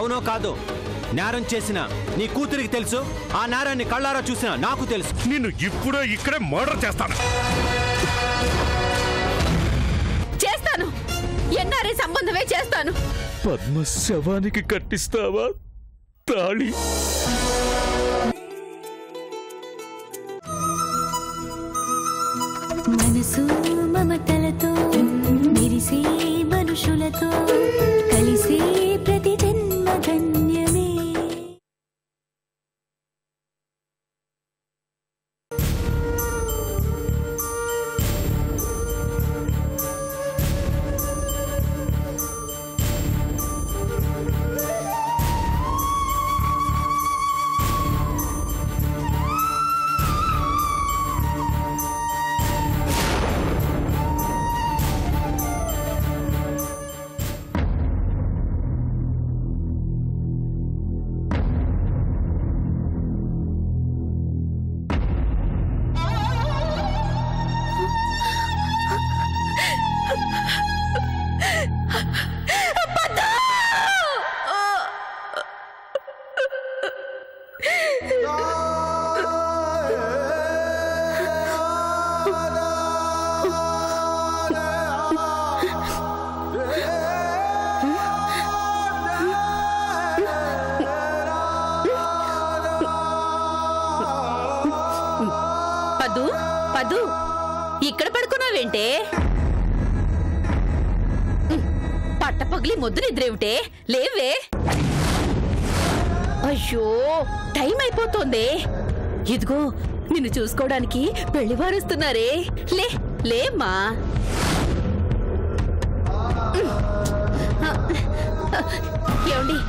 అవునో కాదో నేరం చేసిన నీ కూతురికి తెలుసు, ఆ నేరాన్ని కళ్ళారా చూసిన నాకు తెలుసు. నిన్ను ఇప్పుడే ఇక్కడే మర్డర్ చేస్తాను. చేస్తాను, ఎన్ఆర్ఐ సంబంధమే చేస్తాను. పద్మ శవానికి కట్టిస్తావా తాళి? మనసు మమతలతో మెరిసే మనుషులతో కలిసే ప్రతి జన్మ ధన్యమే. పద్దు, ఇక్కడ పడుకున్నావేంటే? పట్టపగిలి మొద్దు నిద్రేమిటే? లేవే. అయ్యో, టైం అయిపోతోంది. ఇదిగో నిన్ను చూసుకోవడానికి పెళ్లివారుస్తున్నారే. లేమ్మా. ఏమండి,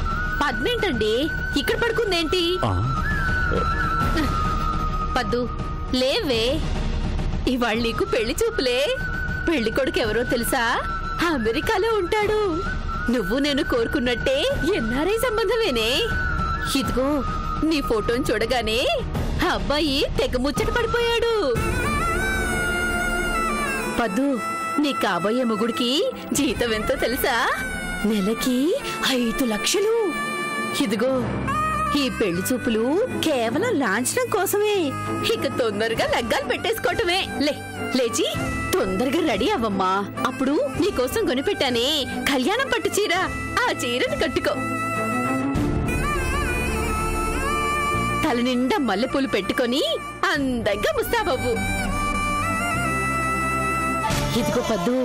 పద్మేంటండి ఇక్కడ పడుకుందేంటి? పద్దు లేవే, ఇవాళ నీకు పెళ్లి చూపులే. పెళ్లి కొడుకు ఎవరో తెలుసా? అమెరికాలో ఉంటాడు. నువ్వు నేను కోరుకున్నట్టే ఎన్ఆర్ఐ సంబంధమేనే. ఇదిగో నీ ఫోటోని చూడగానే అబ్బాయి తెగ ముచ్చట పడిపోయాడు. పద్దు, నీ కాబోయే మొగుడికి జీతం ఎంతో తెలుసా? నెలకి 5 లక్షలు. ఇదిగో ఈ పెళ్లి చూపులు కేవలం లాంఛనం కోసమే. ఇక తొందరగా లగ్గాలు పెట్టేసుకోవటమే. లేచి తొందరగా రెడీ అవ్వమ్మా. అప్పుడు నీకోసం కొనిపెట్టానే కళ్యాణం పట్టు చీర, ఆ చీరను కట్టుకో. తల నిండా మల్లెపూలు పెట్టుకొని అందంగా ముస్తాబవ్వు. ఇదిగో పద్దు,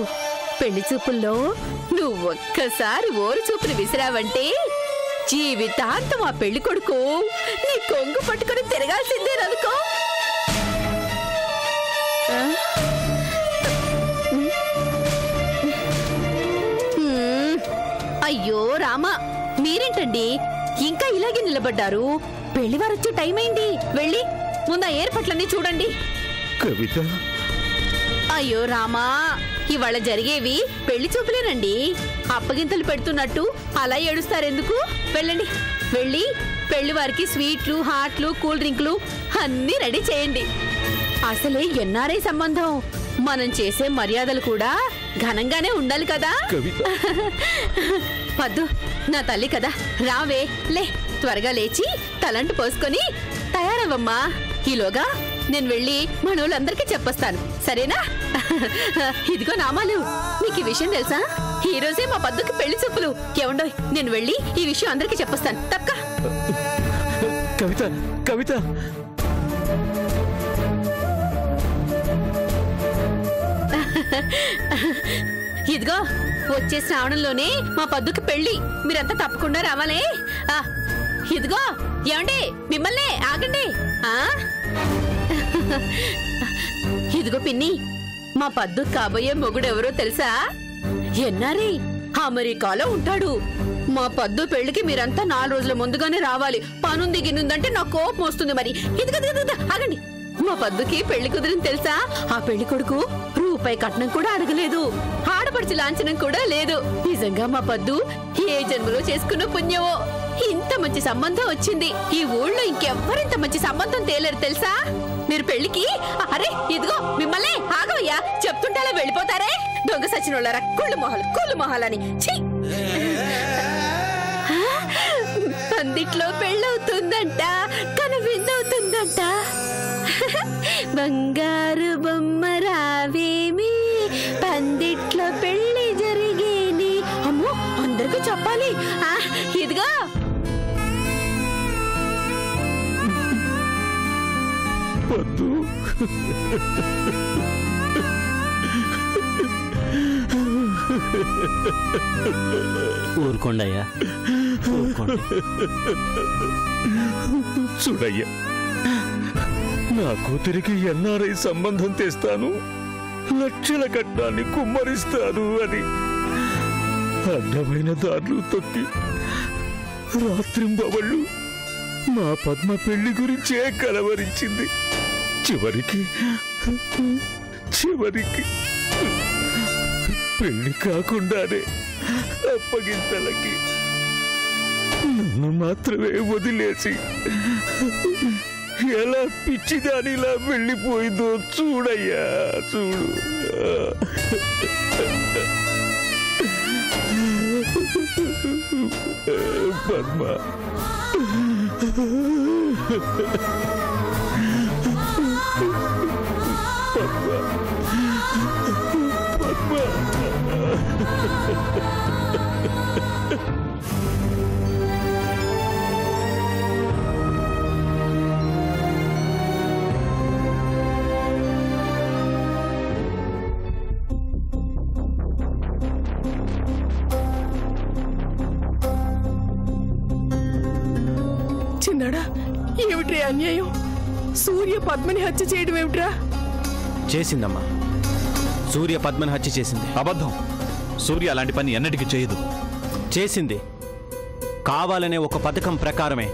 పెళ్లి చూపుల్లో నువ్వు ఒక్కసారి ఓరు చూపుని విసిరావంటే జీవితాంతం ఆ పెళ్లి కొడుకు నీ కొంగు పట్టుకుని తిరగాల్సిందేననుకో. అయ్యో రామా, మీరేంటండి ఇంకా ఇలాగే నిలబడ్డారు? పెళ్లివారొచ్చే టైం అయింది. వెళ్ళి ముందు ఆ ఏర్పాట్లన్నీ చూడండి. కవిత, అయ్యో రామా, ఇవాళ జరిగేవి పెళ్లి చూపులేనండి. అప్పగింతలు పెడుతున్నట్టు అలా ఏడుస్తారెందుకు? వెళ్ళండి, వెళ్ళి పెళ్లి వారికి స్వీట్లు, హాట్లు, కూల్ డ్రింకులు అన్నీ రెడీ చేయండి. అసలే ఎన్ఆర్ఐ సంబంధం, మనం చేసే మర్యాదలు కూడా ఘనంగానే ఉండాలి కదా. పద్దు, నా తల్లి కదా, రావే. త్వరగా లేచి తలంటు పోసుకొని తయారవ్వమ్మా. ఈలోగా నేను వెళ్ళి మనోళ్ళందరికీ చెప్పొస్తాను, సరేనా? ఇదిగో నామాలు, నీకు ఈ విషయం తెలుసా? ఈ రోజే మా పద్దుకి పెళ్లి చూపులు. ఏమండోయ్, నేను వెళ్ళి ఈ విషయం అందరికీ చెప్పొస్తాను. తప్పక. కవిత, కవిత, ఇదిగో వచ్చే శ్రావణంలోనే మా పద్దుకి పెళ్లి. మీరంతా తప్పకుండా రావాలే. ఇదిగో ఏమండి, మిమ్మల్ని ఆగండి. ఇదిగో పిన్ని, మా పద్దు కాబోయే మొగుడెవరో తెలుసా? ఎన్ఆర్ఐ, అమెరికాలో ఉంటాడు. మా పద్దు పెళ్లికి మీరంతా 4 రోజుల ముందుగానే రావాలి. పనుంది గిన్నుందంటే నాకు కోపం వస్తుంది. మరి ఇదిగో ఆగండి, మా పద్దుకి పెళ్లి కుదిరింది తెలుసా? ఆ పెళ్లి కొడుకు రూపాయి కట్నం కూడా అడగలేదు, ఆడపడుచు లాంఛనం కూడా లేదు. నిజంగా మా పద్దు ఏ జన్మలో చేసుకున్న పుణ్యమో ఇంత మంచి సంబంధం వచ్చింది. ఈ ఊళ్ళో ఇంకెవ్వరింత మంచి సంబంధం తేలేరు తెలుసా? మీరు పెళ్లికి అరే ఇదిగో మిమ్మల్ని ఆగవయ్యా, చెప్తుంటే అలా వెళ్ళిపోతారే. దొంగ సచినోళ్ళరా, కుళ్ళు మొహాలని. పందిట్లో పెళ్ళవుతుందంట, కనువిందవుతుందంట. బంగారు బొమ్మ రావేమి, పందిట్లో పెళ్లి జరిగేని. అమ్మో, అందరికీ చెప్పాలి. ఇదిగో పద్దు, ఊరుకోండి అయ్యా, ఊరుకోండి. చూడయ్యా, నా కూతురికి ఎన్ఆర్ఐ సంబంధం తెస్తాను, లక్షల కట్నాన్ని కుమ్మరిస్తాను అని అడ్డమైన దారులు తొక్కి రాత్రింబవళ్ళు మా పద్మ పెళ్లి గురించే కలవరించింది. చివరికి పెళ్లి కాకుండానే అప్పగింతలకి నన్ను మాత్రమే వదిలేసి ఎలా పిచ్చిదానిలా వెళ్ళిపోయిందో చూడయ్యా, చూడు. పద్మ, చిన్నాడా, ఏమిట్రా అన్యాయం? సూర్య పద్మని హత్య చేయడం ఏమిట్రా? చేసిందమ్మా, సూర్య పద్మని హత్య చేసింది. అబద్ధం. సూర్య అలాంటి పని ఎన్నటికీ చేయదు. చేసింది. కావాలనే ఒక పథకం ప్రకారమే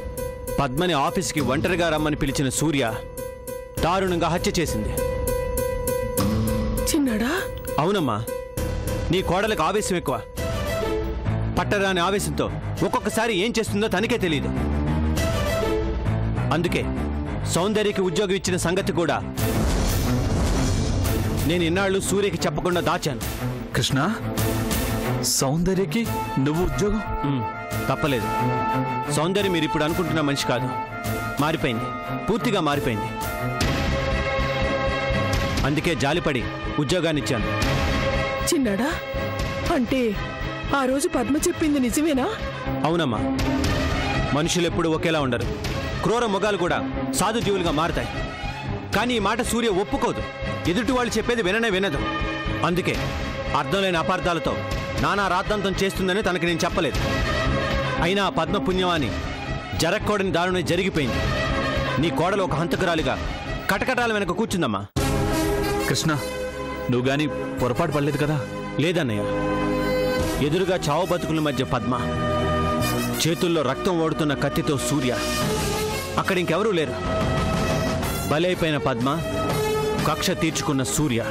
పద్మని ఆఫీస్కి ఒంటరిగా రమ్మని పిలిచిన సూర్య దారుణంగా హత్య చేసింది. చిన్నాడా? అవునమ్మా, నీ కోడలకు ఆవేశం ఎక్కువ. పట్టరాని ఆవేశంతో ఒక్కొక్కసారి ఏం చేస్తుందో తనకే తెలియదు. అందుకే సౌందర్యకి ఉద్యోగం ఇచ్చిన సంగతి కూడా నేను ఇన్నాళ్ళు సూర్యకి చెప్పకుండా దాచాను. కృష్ణ, సౌందర్యకి నువ్వు ఉద్యోగం? తప్పలేదు. సౌందర్య మీరు ఇప్పుడు అనుకుంటున్న మనిషి కాదు. మారిపోయింది, పూర్తిగా మారిపోయింది. అందుకే జాలిపడి ఉద్యోగాన్ని ఇచ్చాను. చిన్నాడా, అంటే ఆ రోజు పద్మ చెప్పింది నిజమేనా? అవునమ్మా, మనుషులు ఎప్పుడు ఒకేలా ఉండరు. క్రూర మొగాలు కూడా సాధు జీవులుగా మారుతాయి. కానీ ఈ మాట సూర్య ఒప్పుకోదు. ఎదుటి వాళ్ళు చెప్పేది విననే వినదు. అందుకే అర్థం లేని అపార్థాలతో నానా రాద్ధాంతం చేస్తుందని తనకి నేను చెప్పలేదు. అయినా పద్మ పుణ్యమాని జరక్కూడని దారుణం జరిగిపోయింది. నీ కోడలు ఒక హంతకురాలిగా కటకటాల వెనక కూర్చుందమ్మా. కృష్ణ, నువ్వు గాని పొరపాటు పడలేదు కదా? లేదన్నయ్య, ఎదురుగా చావు బతుకుల మధ్య పద్మ, చేతుల్లో రక్తం ఓడుతున్న కత్తితో సూర్య, అక్కడ ఇంకెవరూ లేరు. బలైపోయిన పద్మ, కక్ష తీర్చుకున్న సూర్య.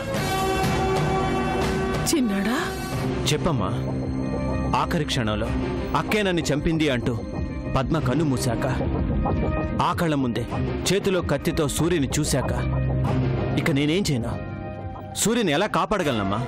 చిన్నాడా, చెప్పమ్మా, ఆఖరి క్షణంలో అక్కే నన్ను చంపింది అంటూ పద్మ కన్ను మూశాక, ఆ కళ్ళ ముందే చేతిలో కత్తితో సూర్యుని చూశాక ఇక నేనేం చేయను? సూర్యుని ఎలా కాపాడగలనమ్మా?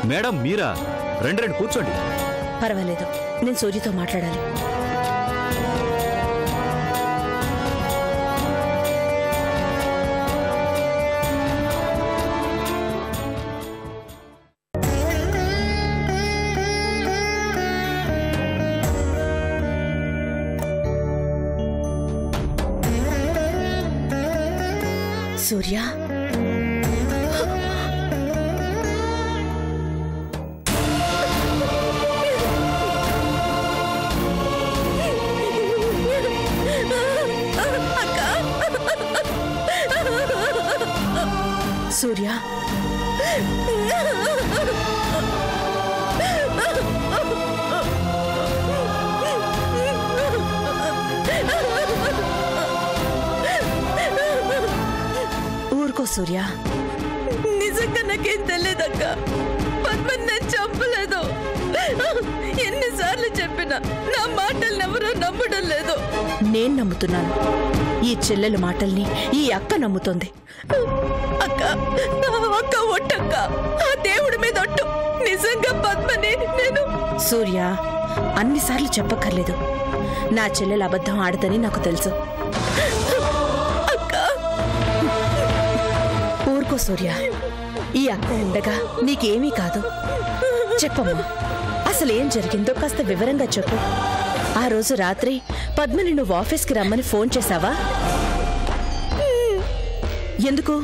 మేడం, మీరా? రండి కూర్చోండి. పర్వాలేదు, నేను సూర్యతో మాట్లాడాలి. సూర్య, సూర్య, ఊరుకో సూర్య. నిజంగా నాకేం తెలియదక్క. పద్మని నేను చంపలేదు. ఎన్నిసార్లు చెప్పినా నా మాటలు ఎవరూ నమ్మడం లేదు. నేను నమ్ముతున్నాను. ఈ చెల్లెల మాటల్ని ఈ అక్క నమ్ముతోంది. అక్క, అక్క ఒట్టక్క, ఆ దేవుడి మీద ఒట్టు. నిజంగా పద్మని నేను... సూర్య, అన్నిసార్లు చెప్పక్కర్లేదు. నా చెల్లెల అబద్ధం ఆడదని నాకు తెలుసు. అక్క, ఊరుకో సూర్య. ఈ అక్క ఉండగా నీకేమీ కాదు. చెప్పమ్మా, అసలేం జరిగిందో కాస్త వివరంగా చెప్పు. ఆ రోజు రాత్రి పద్మని నువ్వు ఆఫీస్కి రమ్మని ఫోన్ చేశావా? ఎందుకు?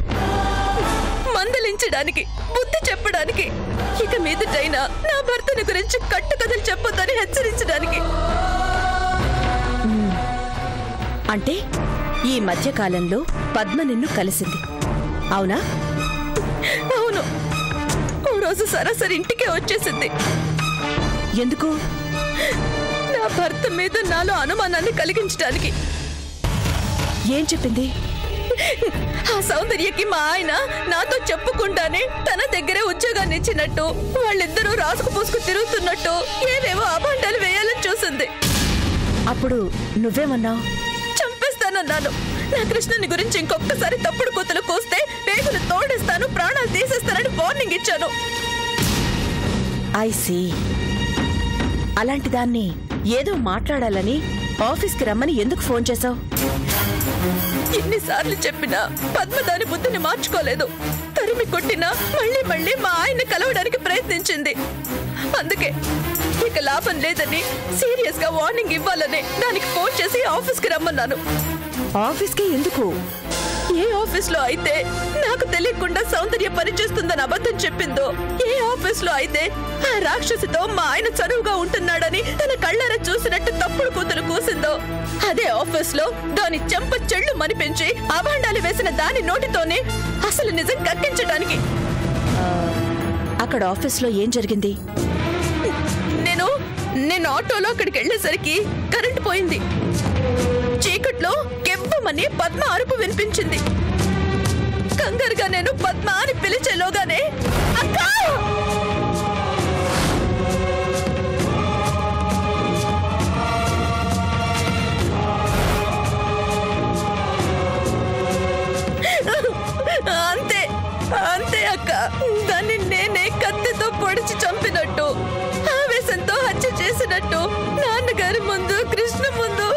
మందలించడానికి, బుద్ధి చెప్పడానికి. ఇక మీదటైనా నా భర్తని గురించి కట్టుకథలు చెప్పొద్దని హెచ్చరించడానికి. అంటే ఈ మధ్యకాలంలో పద్మ నిన్ను కలిసింది, అవునా? అవును. ఓ రోజు సరాసరి ఇంటికే వచ్చేసింది. ఎందుకు? నా భర్త మీద నాలో అనుమానాన్ని కలిగించడానికి. ఏం చెప్పింది? ఆ సౌందర్యకి మా ఆయన నాతో చెప్పకుండానే తన దగ్గరే ఉద్యోగాన్ని ఇచ్చినట్టు, వాళ్ళిద్దరూ రాసుకు పూసుకు తిరుగుతున్నట్టు ఏవేవో అభాండాలు వేయాలని చూసింది. అప్పుడు నువ్వేమన్నావు? చంపేస్తానన్నాను. నా కృష్ణని గురించి ఇంకొకసారి తప్పుడు కూతులు కూస్తే పేగులు తోడేస్తాను, ప్రాణాలు తీసేస్తానని వార్నింగ్ ఇచ్చాను. I see. అలాంటి దాన్ని ఏదో మాట్లాడాలని ఆఫీస్కి రమ్మని ఎందుకు ఫోన్ చేశావు? ఎన్నిసార్లు చెప్పినా పద్మ దాని బుద్ధిని మార్చుకోలేదు. తరిమి కొట్టినా మళ్ళీ మళ్ళీ మా ఆయన్ని కలవడానికి ప్రయత్నించింది. అందుకే ఇక లాభం లేదని సీరియస్ గా వార్నింగ్ ఇవ్వాలని దానికి ఫోన్ చేసి ఆఫీస్కి రమ్మన్నాను. ఆఫీస్కి ఎందుకు? ఏ ఆఫీస్ లో అయితే నాకు తెలియకుండా సౌందర్య పనిచేస్తుందని అబద్ధం చెప్పిందో, ఏ ఆఫీస్ లో అయితే ఆ రాక్షసితో మా ఆయన చనువుగా ఉంటున్నాడని తన కళ్ళారా చూసినట్టు తప్పుడు కూతురు కూసిందో, అదే ఆఫీస్ లో దాని చెంప చెళ్ళు మనిపించి అభాండాలు వేసిన దాని నోటితోనే అసలు నిజం కక్కించడానికి. అక్కడ ఆఫీస్లో ఏం జరిగింది? నేను ఆటోలో అక్కడికి వెళ్ళేసరికి కరెంటు పోయింది. చీకట్లో కెవ్వమని పద్మ అరుపు వినిపించింది. కంగారుగా నేను పద్మ అని పిలిచేలోగానే అక్కా! అంతే అంతే అక్క. దాన్ని నేనే కత్తితో పొడిచి చంపినట్టు, ఆవేశంతో హత్య చేసినట్టు నాన్నగారి ముందు, కృష్ణ ముందు.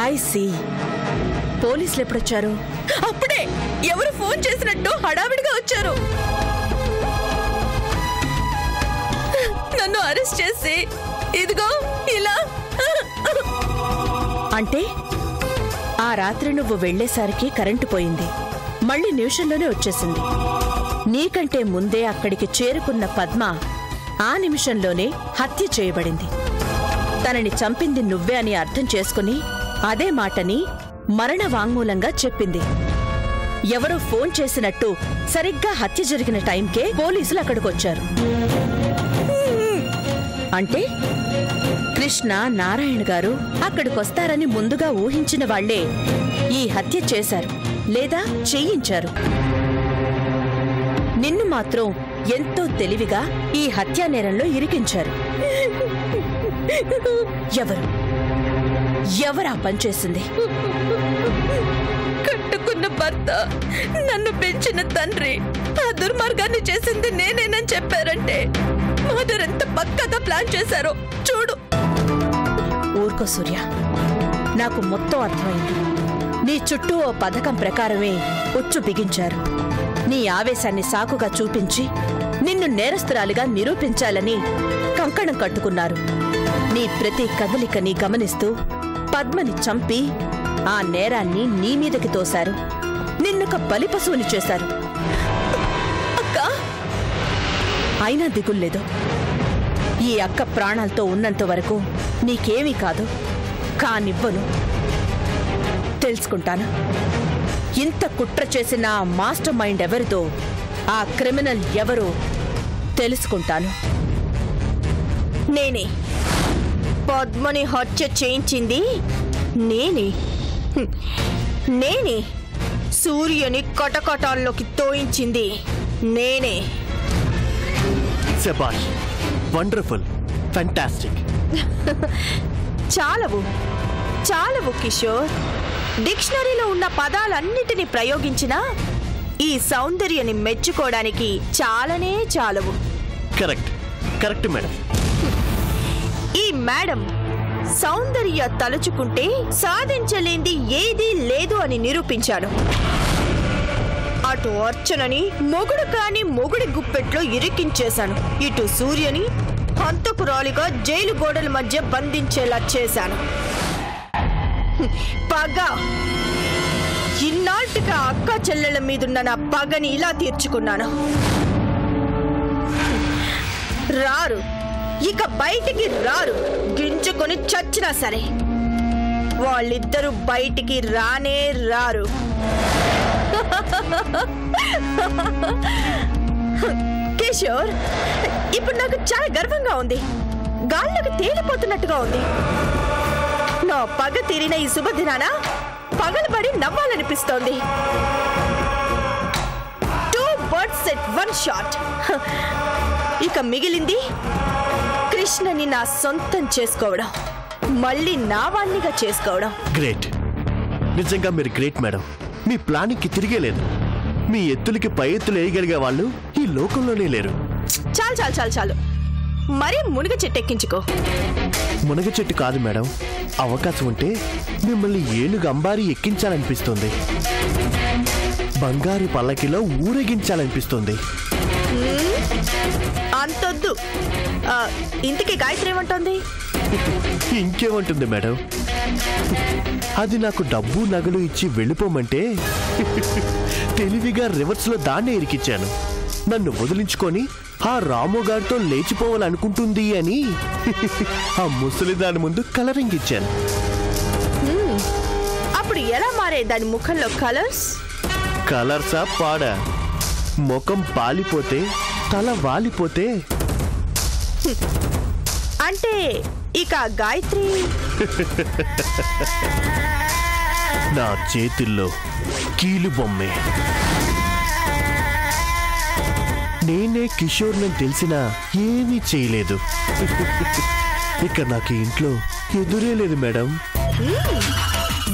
I see. పోలీసులు ఎప్పుడొచ్చారు? అప్పుడే ఎవరు ఫోన్ చేసినట్టు హడావిడిగా వచ్చారు. నన్ను అరెస్ట్ చేసి ఇదిగో ఇలా. అంటే ఆ రాత్రి నువ్వు వెళ్లేసరికి కరెంటు పోయింది, మళ్ళీ నిమిషంలోనే వచ్చేసింది. నీకంటే ముందే అక్కడికి చేరుకున్న పద్మ ఆ నిమిషంలోనే హత్య చేయబడింది. తనని చంపింది నువ్వే అని అర్థం చేసుకుని అదే మాటని మరణ వాంగ్మూలంగా చెప్పింది. ఎవరో ఫోన్ చేసినట్టు సరిగ్గా హత్య జరిగిన టైంకే పోలీసులు అక్కడికొచ్చారు. అంటే కృష్ణ, నారాయణ గారు అక్కడికొస్తారని ముందుగా ఊహించిన వాళ్లే ఈ హత్య చేశారు లేదా చేయించారు. నిన్ను మాత్రం ఎంతో తెలివిగా ఈ హత్యా నేరంలో ఇరికించారు. ఎవరా పనిచేసింది? కట్టుకున్న భర్త, నన్ను పెంచిన తండ్రి ఆ దుర్మార్గాన్ని చేసింది నేనేనని చెప్పారంటే మదర్ ఎంత పక్కగా ప్లాన్ చేశారో చూడు. ఊరుకో సూర్య, నాకు మొత్తం అర్థమైంది. నీ చుట్టూ ఓ పథకం ప్రకారమే ఉచ్చు బిగించారు. నీ ఆవేశాన్ని సాకుగా చూపించి నిన్ను నేరస్తురాలిగా నిరూపించాలని కంకణం కట్టుకున్నారు. నీ ప్రతి కదలికని గమనిస్తూ పద్మని చంపి ఆ నేరాన్ని నీ మీదకి తోశారు. నిన్నొక బలిపశువుని చేశారు. అక్కా, అయినా దిగుల్లేదు. ఈ అక్క ప్రాణాలతో ఉన్నంత వరకు నీకేమీ కాదు. కానివ్వను. తెలుసుకుంటాను. ఇంత కుట్ర చేసిన ఆ మాస్టర్ మైండ్ ఎవరిదో, ఆ క్రిమినల్ ఎవరో తెలుసుకుంటాను. నేనే పద్మని హత్య చేయించింది. నేనే సూర్యని కటకటాల్లోకి తోయించింది. నేనే. శభాష్, వండర్ఫుల్, ఫ్యాంటాస్టిక్. చాలవు కిషోర్. డిక్షనరీలో ఉన్న పదాలన్నిటినీ ప్రయోగించినా ఈ సౌందర్యని మెచ్చుకోవడానికి చాలవు. Correct madam. ఈ మేడం సౌందర్య తలుచుకుంటే సాధించలేంది ఏదీ లేదు అని నిరూపించాను. అటు అర్చనని మొగుడు కాని మొగుడి గుప్పెట్లో ఇరికించేశాను. ఇటు సూర్యని హంతకురాలిగా జైలు గోడల మధ్య బంధించేలా చేశాను. పగ, ఇన్నాళ్లుగా అక్క చెల్లెళ్ళ మీదున్న నా పగని ఇలా తీర్చుకున్నాను. రారు, ఇక బయటికి రారు. గింజుకొని చచ్చినా సరే వాళ్ళిద్దరూ బయటికి రానే రారు. కిషోర్, ఇప్పుడు నాకు చాలా గర్వంగా ఉంది. గాల్లోకి తేలిపోతున్నట్టుగా ఉంది. నా పగ తీరిన ఈ శుభదినాన పగలబడి నవ్వాలనిపిస్తోంది. 2 birds at 1 shot. ఇక మిగిలింది కృష్ణని నా సొంతం చేసుకోవడం, మళ్ళీ నా వాణ్ణిగా చేసుకోవడం. గ్రేట్, నిజంగా మీరు గ్రేట్ మేడం. మీ ప్లానింగ్కి తిరిగే లేదు. మీ ఎత్తులకి పై ఎత్తులు వేయగలిగే వాళ్ళు ఈ లోకంలోనే లేరు. చాలు మరీ మునగ చెట్టు ఎక్కించుకో. మునగ చెట్టు కాదు మేడం, అవకాశం ఉంటే మిమ్మల్ని ఏనుగు అంబారి ఎక్కించాలనిపిస్తుంది. బంగారు పల్లకిలో ఊరేగించాలనిపిస్తుంది. అంతొద్దు. ఇంతకీ గాయత్రి ఏమంటోంది? ఇంకేమంటుంది మేడం? అది నాకు డబ్బు నగలు ఇచ్చి వెళ్ళిపోమంటే తెలివిగా రివర్స్ లో దాన్నే ఇరికిచ్చాను. నన్ను వదిలించుకొని ఆ రాము గారితో లేచిపోవాలనుకుంటుంది అని ఆ ముసలి దాని ముందు కలరింగ్ ఇచ్చాను. అప్పుడు ఎలా మారే దాని ముఖంలో కలర్సా పాడా? ముఖం పాలిపోతే తల వాలిపోతే అంటే ఇక గాయత్రి నా చేతుల్లో కీలు బొమ్మే. నేనే కిషోర్ని తెలిసినా ఏమీ చేయలేదు. ఇక నాకు ఇంట్లో ఎదురే లేదు madam.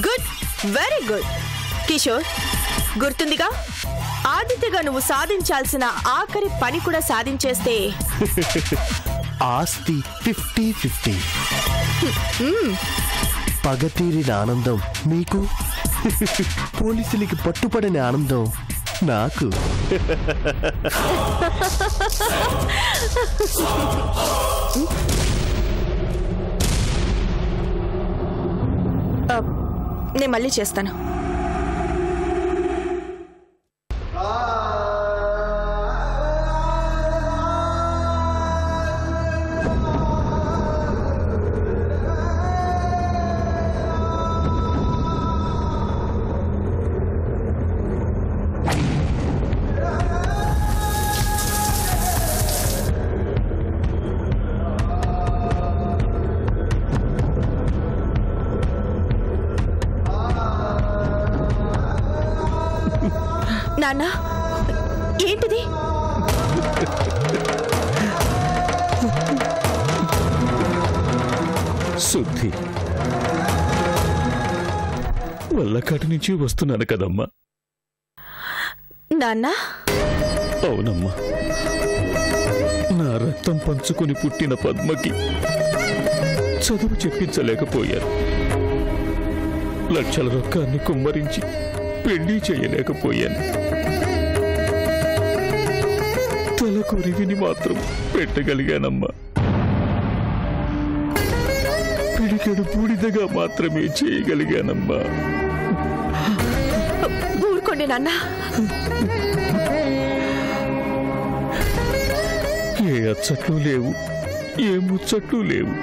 Good, very good. Kishore, గుర్తుందిగా ఆదిత్యగా నువ్వు సాధించాల్సిన ఆఖరి పని కూడా సాధించేస్తే ఆస్తి 50-50. పగతీరిన ఆనందం మీకు, పోలీసులకి పట్టుపడిన ఆనందం నాకు. నేను మళ్ళీ చేస్తాను. నాన్న, ఏంటిది? శుద్ధి, వల్లకాటి నుంచి వస్తున్నాను కదమ్మా. నాన్న? అవునమ్మా, నా రక్తం పంచుకొని పుట్టిన పద్మకి చదువు చెప్పించలేకపోయాను. లక్షల రొక్కాన్ని కుమ్మరించి పెళ్లి చేయలేకపోయాను. తలకొరివిని మాత్రం పెట్టగలిగానమ్మా. పిడికెడు బూడిదగా మాత్రమే చేయగలిగానమ్మా. ఊరుకోండి నాన్న. ఏ అచ్చట్లు లేవు, ఏ ముచ్చట్లు లేవు,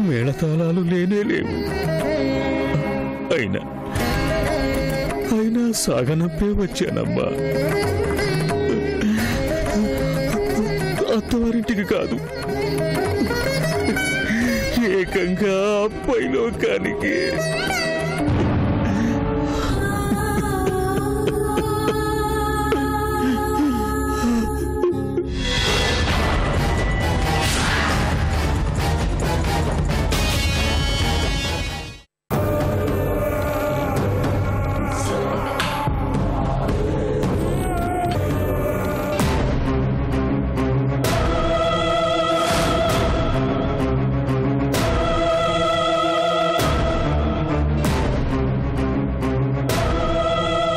మేళతాళాలు లేనే లేవు. అయినా సాగనంపే వచ్చానమ్మా. అత్తవారింటికి కాదు, ఏకంగా పైలోకానికి.